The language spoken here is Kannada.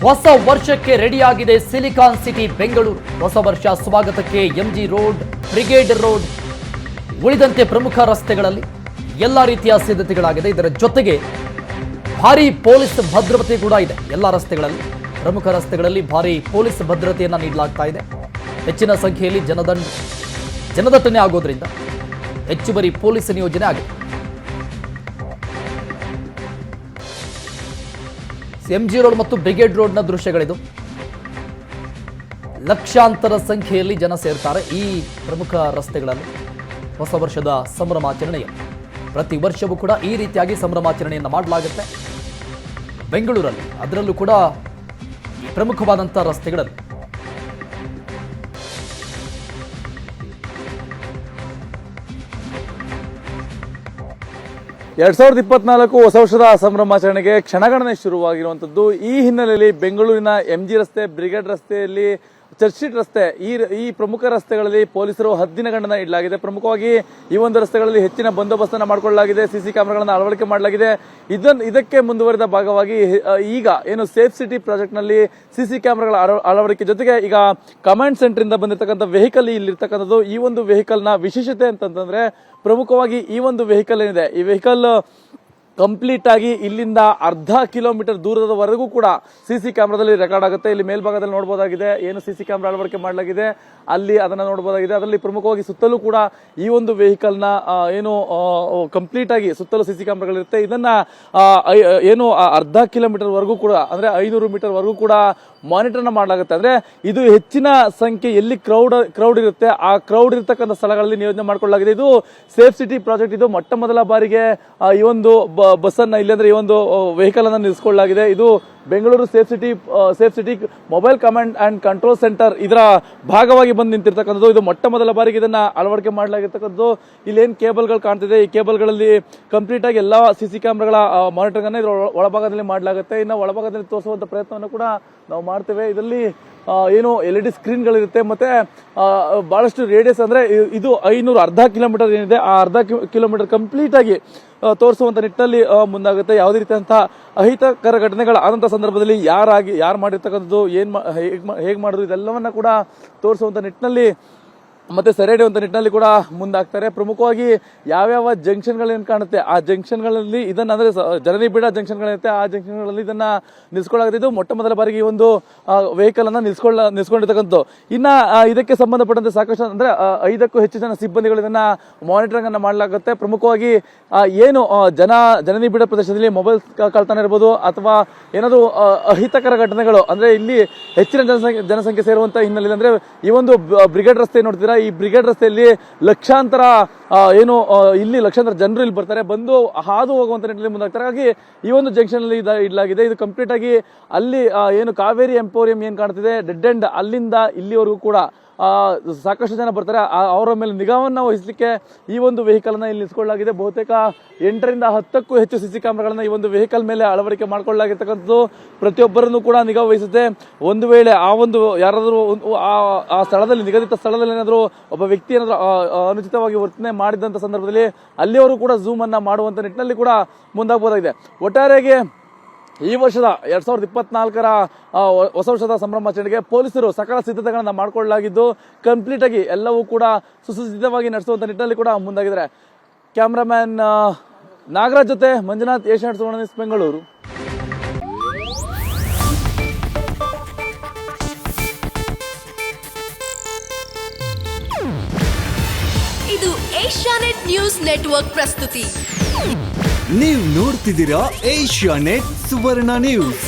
ಹೊಸ ವರ್ಷಕ್ಕೆ ರೆಡಿಯಾಗಿದೆ ಸಿಲಿಕಾನ್ ಸಿಟಿ ಬೆಂಗಳೂರು. ಹೊಸ ವರ್ಷ ಸ್ವಾಗತಕ್ಕೆ ಎಂಜಿ ರೋಡ್, ಬ್ರಿಗೇಡ್ ರೋಡ್ ಉಳಿದಂತೆ ಪ್ರಮುಖ ರಸ್ತೆಗಳಲ್ಲಿ ಎಲ್ಲ ರೀತಿಯ ಸಿದ್ಧತೆಗಳಾಗಿದೆ. ಇದರ ಜೊತೆಗೆ ಭಾರೀ ಪೊಲೀಸ್ ಭದ್ರತೆ ಕೂಡ ಇದೆ. ಎಲ್ಲ ರಸ್ತೆಗಳಲ್ಲಿ, ಪ್ರಮುಖ ರಸ್ತೆಗಳಲ್ಲಿ ಭಾರೀ ಪೊಲೀಸ್ ಭದ್ರತೆಯನ್ನು ನೀಡಲಾಗ್ತಾ ಇದೆ. ಹೆಚ್ಚಿನ ಸಂಖ್ಯೆಯಲ್ಲಿ ಜನದಟ್ಟಣೆ ಆಗೋದ್ರಿಂದ ಹೆಚ್ಚುವರಿ ಪೊಲೀಸ್ ನಿಯೋಜನೆ ಆಗಿದೆ. ಎಂಜಿ ರೋಡ್ ಮತ್ತು ಬ್ರಿಗೇಡ್ ರೋಡ್ನ ದೃಶ್ಯಗಳಿದು. ಲಕ್ಷಾಂತರ ಸಂಖ್ಯೆಯಲ್ಲಿ ಜನ ಸೇರ್ತಾರೆ ಈ ಪ್ರಮುಖ ರಸ್ತೆಗಳಲ್ಲಿ ಹೊಸ ವರ್ಷದ ಸಂಭ್ರಮಾಚರಣೆಯ. ಪ್ರತಿ ವರ್ಷವೂ ಕೂಡ ಈ ರೀತಿಯಾಗಿ ಸಂಭ್ರಮಾಚರಣೆಯನ್ನು ಮಾಡಲಾಗುತ್ತೆ ಬೆಂಗಳೂರಲ್ಲಿ, ಅದರಲ್ಲೂ ಕೂಡ ಪ್ರಮುಖವಾದಂಥ ರಸ್ತೆಗಳಲ್ಲಿ. ಎರಡ್ 2024 ಹೊಸ ವರ್ಷದ ಸಂಭ್ರಮಾಚರಣೆಗೆ ಕ್ಷಣಗಣನೆ ಶುರುವಾಗಿರುವಂತದ್ದು. ಈ ಹಿನ್ನೆಲೆಯಲ್ಲಿ ಬೆಂಗಳೂರಿನ ಎಂಜಿ ರಸ್ತೆ, ಬ್ರಿಗೇಡ್ ರಸ್ತೆಯಲ್ಲಿ, ಚರ್ಚ್ ಸ್ಟ್ರೀಟ್ ರಸ್ತೆ, ಈ ಪ್ರಮುಖ ರಸ್ತೆಗಳಲ್ಲಿ ಪೊಲೀಸರು ಹದ್ದಿನಗಣ್ಣನ ಇಡಲಾಗಿದೆ. ಪ್ರಮುಖವಾಗಿ ಈ ಒಂದು ರಸ್ತೆಗಳಲ್ಲಿ ಹೆಚ್ಚಿನ ಬಂದೋಬಸ್ತನ್ನು ಮಾಡಿಕೊಳ್ಳಲಾಗಿದೆ. ಸಿಸಿ ಕ್ಯಾಮೆರಾಗಳನ್ನು ಅಳವಡಿಕೆ ಮಾಡಲಾಗಿದೆ. ಇದಕ್ಕೆ ಮುಂದುವರಿದ ಭಾಗವಾಗಿ ಈಗ ಏನು ಸೇಫ್ ಸಿಟಿ ಪ್ರಾಜೆಕ್ಟ್ ನಲ್ಲಿ ಸಿಸಿ ಕ್ಯಾಮೆರಾಗಳ ಅಳವಡಿಕೆ ಜೊತೆಗೆ ಈಗ ಕಮಾಂಡ್ ಸೆಂಟರ್ ಇಂದ ಬಂದಿರತಕ್ಕಂಥ ವೆಹಿಕಲ್ ಇಲ್ಲಿರ್ತಕ್ಕಂಥದ್ದು. ಈ ಒಂದು ವೆಹಿಕಲ್ ನ ವಿಶೇಷತೆ ಅಂತಂದ್ರೆ ಪ್ರಮುಖವಾಗಿ ಈ ಒಂದು ವೆಹಿಕಲ್ ಏನಿದೆ, ಈ ವೆಹಿಕಲ್ ಕಂಪ್ಲೀಟ್ ಆಗಿ ಇಲ್ಲಿಂದ ಅರ್ಧ ಕಿಲೋಮೀಟರ್ ದೂರದವರೆಗೂ ಕೂಡ ಸಿಸಿ ಕ್ಯಾಮ್ರಾದಲ್ಲಿ ರೆಕಾರ್ಡ್ ಆಗುತ್ತೆ. ಇಲ್ಲಿ ಮೇಲ್ಭಾಗದಲ್ಲಿ ನೋಡಬಹುದಾಗಿದೆ ಏನು ಸಿಸಿ ಕ್ಯಾಮ್ರಾ ಅಳವಡಿಕೆ ಮಾಡಲಾಗಿದೆ, ಅಲ್ಲಿ ಅದನ್ನ ನೋಡಬಹುದಾಗಿದೆ. ಅದರಲ್ಲಿ ಪ್ರಮುಖವಾಗಿ ಸುತ್ತಲೂ ಕೂಡ ಈ ಒಂದು ವೆಹಿಕಲ್ ನ ಏನು ಕಂಪ್ಲೀಟ್ ಆಗಿ ಸುತ್ತಲೂ ಸಿಸಿ ಕ್ಯಾಮ್ರಾಗಳಿರುತ್ತೆ. ಇದನ್ನ ಏನು ಅರ್ಧ ಕಿಲೋಮೀಟರ್ ವರೆಗೂ ಕೂಡ ಅಂದ್ರೆ 500 ಮೀಟರ್ ವರೆಗೂ ಕೂಡ ಮಾನಿಟರ್ ಮಾಡಲಾಗುತ್ತೆ. ಅಂದ್ರೆ ಇದು ಹೆಚ್ಚಿನ ಸಂಖ್ಯೆ ಎಲ್ಲಿ ಕ್ರೌಡ್ ಇರುತ್ತೆ ಆ ಕ್ರೌಡ್ ಇರತಕ್ಕಂಥ ಸ್ಥಳಗಳಲ್ಲಿ ನಿಯೋಜನೆ ಮಾಡಿಕೊಳ್ಳಲಾಗಿದೆ. ಇದು ಸೇಫ್ ಸಿಟಿ ಪ್ರಾಜೆಕ್ಟ್. ಇದು ಮೊಟ್ಟ ಮೊದಲ ಬಾರಿಗೆ ಈ ಒಂದು ಬಸ್ ಅನ್ನ ಇಲ್ಲಿ ಅಂದ್ರೆ ಈ ಒಂದು ವೆಹಿಕಲ್ ಅನ್ನ ನಿಲ್ಲಿಸಿಕೊಳ್ಳಲಾಗಿದೆ. ಇದು Bengaluru safe city mobile command and control centre ಇದರ ಭಾಗವಾಗಿ ಬಂದು ನಿಂತಿರ್ತಕ್ಕಂಥದ್ದು. ಇದು ಮೊಟ್ಟ ಮೊದಲ ಬಾರಿಗೆ ಇದನ್ನ ಅಳವಡಿಕೆ ಮಾಡಲಾಗಿರ್ತಕ್ಕಂಥದ್ದು. ಇಲ್ಲಿ ಏನ್ ಕೇಬಲ್ಗಳು ಕಾಣ್ತಿದೆ, ಈ ಕೇಬಲ್ಗಳಲ್ಲಿ ಕಂಪ್ಲೀಟ್ ಆಗಿ ಎಲ್ಲಾ ಸಿಸಿ ಕ್ಯಾಮ್ರಾಗಳ ಮಾನಿಟರಿಂಗ್ ಅನ್ನ ಇದರ ಒಳಭಾಗದಲ್ಲಿ ಮಾಡಲಾಗುತ್ತೆ. ಇನ್ನು ಒಳಭಾಗದಲ್ಲಿ ತೋರಿಸುವಂತ ಪ್ರಯತ್ನವನ್ನು ಕೂಡ ನಾವು ಮಾಡ್ತೇವೆ. ಇದರಲ್ಲಿ ಏನು LED ಸ್ಕ್ರೀನ್ಗಳಿರುತ್ತೆ ಮತ್ತೆ ಬಹಳಷ್ಟು ರೇಡಿಯಸ್ ಅಂದ್ರೆ ಇದು ಅರ್ಧ ಕಿಲೋಮೀಟರ್ ಏನಿದೆ ಆ ಅರ್ಧ ಕಿಲೋಮೀಟರ್ ಕಂಪ್ಲೀಟ್ ಆಗಿ ತೋರಿಸುವಂತ ನಿಟ್ಟಿನಲ್ಲಿ ಮುಂದಾಗುತ್ತೆ. ಯಾವುದೇ ರೀತಿಯಂತಹ ಅಹಿತಕರ ಘಟನೆಗಳಾದಂತಹ ಸಂದರ್ಭದಲ್ಲಿ ಯಾರು ಮಾಡಿರ್ತಕ್ಕಂಥದ್ದು, ಹೇಗ್ ಮಾಡಿದ್ರು ಇದೆಲ್ಲವನ್ನ ಕೂಡ ತೋರಿಸುವಂತ ನಿಟ್ಟಿನಲ್ಲಿ ಮತ್ತೆ ಸೆರೆ ಹಿಡಿಯುವಂತ ನಿಟ್ಟಿನಲ್ಲಿ ಕೂಡ ಮುಂದಾಗ್ತಾರೆ. ಪ್ರಮುಖವಾಗಿ ಯಾವ್ಯಾವ ಜಂಕ್ಷನ್ಗಳೇನು ಕಾಣುತ್ತೆ ಆ ಜಂಕ್ಷನ್ಗಳಲ್ಲಿ ಇದನ್ನ ಅಂದ್ರೆ ಜನನಿ ಬೀಡ ಜಂಕ್ಷನ್ಗಳಿರುತ್ತೆ, ಆ ಜಂಕ್ಷನ್ಗಳಲ್ಲಿ ಇದನ್ನ ನಿಲ್ಸ್ಕೊಳ್ಳಾಗಿದೆ. ಇದು ಮೊಟ್ಟ ಮೊದಲ ಬಾರಿಗೆ ಈ ಒಂದು ವೆಹಿಕಲ್ ಅನ್ನ ನಿಲ್ಸ್ಕೊಂಡಿರ್ತಕ್ಕಂಥದ್ದು. ಇನ್ನ ಇದಕ್ಕೆ ಸಂಬಂಧಪಟ್ಟಂತೆ ಸಾಕಷ್ಟು ಅಂದ್ರೆ 5ಕ್ಕೂ ಹೆಚ್ಚು ಜನ ಸಿಬ್ಬಂದಿಗಳು ಇದನ್ನ ಮಾನಿಟರಿಂಗ್ ಅನ್ನ ಮಾಡಲಾಗುತ್ತೆ. ಪ್ರಮುಖವಾಗಿ ಏನು ಜನನಿ ಬೀಡ ಪ್ರದೇಶದಲ್ಲಿ ಮೊಬೈಲ್ ಕಳ್ತನ ಇರ್ಬೋದು ಅಥವಾ ಏನಾದ್ರು ಅಹಿತಕರ ಘಟನೆಗಳು ಅಂದ್ರೆ ಇಲ್ಲಿ ಹೆಚ್ಚಿನ ಜನಸಂಖ್ಯೆ ಸೇರುವಂತ ಹಿನ್ನೆಲೆ ಅಂದ್ರೆ ಈ ಒಂದು ಬ್ರಿಗೇಡ್ ರಸ್ತೆ ನೋಡ್ತೀರಾ, ಈ ಬ್ರಿಗೇಡ್ ರಸ್ತೆಯಲ್ಲಿ ಲಕ್ಷಾಂತರ ಜನರು ಇಲ್ಲಿ ಬರ್ತಾರೆ, ಬಂದು ಹಾದು ಹೋಗುವಂತ ನಿಟ್ಟಿನಲ್ಲಿ ಮುಂದಾಗ್ತಾರೆ. ಹಾಗಾಗಿ ಈ ಒಂದು ಜಂಕ್ಷನ್ ಅಲ್ಲಿ ಇಡಲಾಗಿದೆ. ಇದು ಕಂಪ್ಲೀಟ್ ಆಗಿ ಅಲ್ಲಿ ಏನು ಕಾವೇರಿ ಎಂಪೋರಿಯಂ ಏನ್ ಕಾಣ್ತಿದೆ ಡೆಡ್ ಎಂಡ್ ಅಲ್ಲಿಂದ ಇಲ್ಲಿವರೆಗೂ ಕೂಡ ಸಾಕಷ್ಟು ಜನ ಬರ್ತಾರೆ. ಅವರ ಮೇಲೆ ನಿಗಾವನ್ನ ವಹಿಸಲಿಕ್ಕೆ ಈ ಒಂದು ವೆಹಿಕಲ್ ಅನ್ನ ಇಲ್ಲಿ ನಿಲ್ಸಿಕೊಳ್ಳಲಾಗಿದೆ. ಬಹುತೇಕ 8ರಿಂದ 10ಕ್ಕೂ ಹೆಚ್ಚು ಸಿಸಿ ಕ್ಯಾಮೆರಾಗಳನ್ನ ಈ ಒಂದು ವೆಹಿಕಲ್ ಮೇಲೆ ಅಳವಡಿಕೆ ಮಾಡಿಕೊಳ್ಳಲಾಗಿರ್ತಕ್ಕಂಥದ್ದು. ಪ್ರತಿಯೊಬ್ಬರನ್ನು ಕೂಡ ನಿಗಾ ವಹಿಸುತ್ತೆ. ಒಂದು ವೇಳೆ ಆ ಒಂದು ಯಾರಾದರೂ ಆ ಸ್ಥಳದಲ್ಲಿ ನಿಗದಿತ ಸ್ಥಳದಲ್ಲಿ ಏನಾದರೂ ಒಬ್ಬ ವ್ಯಕ್ತಿ ಏನಾದರೂ ಅನುಚಿತವಾಗಿ ವರ್ತನೆ ಮಾಡಿದಂತ ಸಂದರ್ಭದಲ್ಲಿ ಅಲ್ಲಿಯವರು ಕೂಡ ಝೂಮ್ ಅನ್ನ ಮಾಡುವಂತ ನಿಟ್ಟಿನಲ್ಲಿ ಕೂಡ ಮುಂದಾಗಬಹುದಾಗಿದೆ. ಒಟ್ಟಾರೆಯಾಗಿ ಈ ವರ್ಷದ 2024ರ ಹೊಸ ವರ್ಷದ ಸಂಭ್ರಮಾಚರಣೆಗೆ ಪೊಲೀಸರು ಸಕಲ ಸಿದ್ಧತೆಗಳನ್ನ ಮಾಡಿಕೊಳ್ಳಲಾಗಿದ್ದು ಕಂಪ್ಲೀಟ್ ಆಗಿ ಎಲ್ಲವೂ ಕೂಡ ಸುಸಜ್ಜಿತವಾಗಿ ನಡೆಸುವಂತ ನಿಟ್ಟಿನಲ್ಲಿ ಕೂಡ ಮುಂದಾಗಿದ್ದಾರೆ. ಕ್ಯಾಮ್ರಾಮ್ಯಾನ್ ನಾಗರಾಜ್ ಜೊತೆ ಮಂಜುನಾಥ್, ಏಷ್ಯಾನೆಟ್ ಸುವರ್ಣ ನ್ಯೂಸ್, ಬೆಂಗಳೂರು. ಇದು ಏಷ್ಯಾನೆಟ್ ನ್ಯೂಸ್ ನೆಟ್ವರ್ಕ್ ಪ್ರಸ್ತುತಿ. ನೀವು ನೋಡ್ತಿದ್ದೀರಾ ಏಷ್ಯಾನೆಟ್ ಸುವರ್ಣ ನ್ಯೂಸ್.